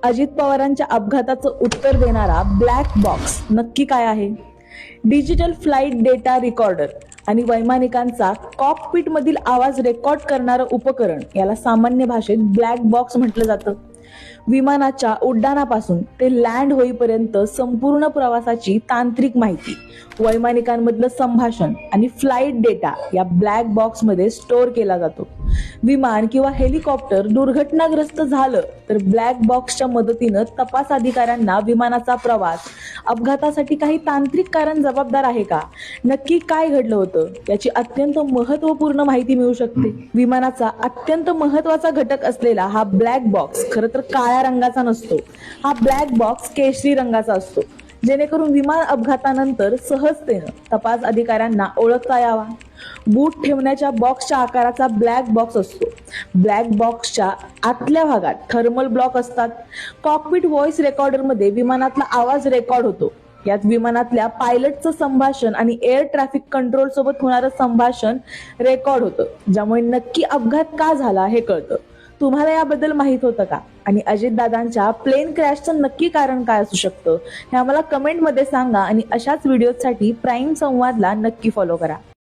अजित पवारांच्या अपघाताचं उत्तर देणारा ब्लॅक बॉक्स नक्की काय आहे? डिजिटल फ्लाइट डेटा रेकॉर्डर आणि वैमानिकांचा कॉकपिट मधील आवाज रेकॉर्ड करणारं उपकरण याला सामान्य भाषेत ब्लॅक बॉक्स म्हटलं जातं. विमानाच्या उड्डाणापासून ते लँड होईपर्यंत संपूर्ण प्रवासाची तांत्रिक माहिती, वैमानिकांमधलं संभाषण आणि फ्लाइट डेटा या ब्लॅक बॉक्स मध्ये स्टोअर केला जातो. विमान किंवा हेलिकॉप्टर दुर्घटनाग्रस्त झालं तर ब्लॅक बॉक्सच्या मदतीनं तपास अधिकाऱ्यांना विमानाचा प्रवास, अपघातासाठी काही तांत्रिक कारण जबाबदार आहे का, नक्की काय घडलं होतं याची अत्यंत महत्त्वपूर्ण माहिती मिळू शकते. विमानाचा अत्यंत महत्त्वाचा घटक असलेला हा ब्लॅक बॉक्स खरं तर काळ्या रंगाचा नसतो. हा ब्लॅक बॉक्स केशरी रंगाचा असतो, जेणेकरून विमान अपघातानंतर सहजतेनं तपास अधिकाऱ्यांना ओळखता यावा. बूट ठेवण्याच्या बॉक्सच्या आकाराचा ब्लॅक बॉक्स असतो. ब्लॅक बॉक्सच्या आतल्या भागात थर्मल ब्लॉक असतात. कॉकपिट व्हॉइस रेकॉर्डरमध्ये विमानातला आवाज रेकॉर्ड होतो. यात विमानातल्या पायलटचं संभाषण आणि एअर ट्रॅफिक कंट्रोल सोबत होणारं संभाषण रेकॉर्ड होतं, ज्यामुळे नक्की अपघात का झाला हे कळतं. तुम्हाला याबद्दल माहित होतं का? आणि अजितदादांच्या प्लेन क्रॅशचं नक्की कारण काय असू शकतं हे आम्हाला कमेंटमध्ये सांगा. आणि अशाच व्हिडिओसाठी प्राईम संवादला नक्की फॉलो करा.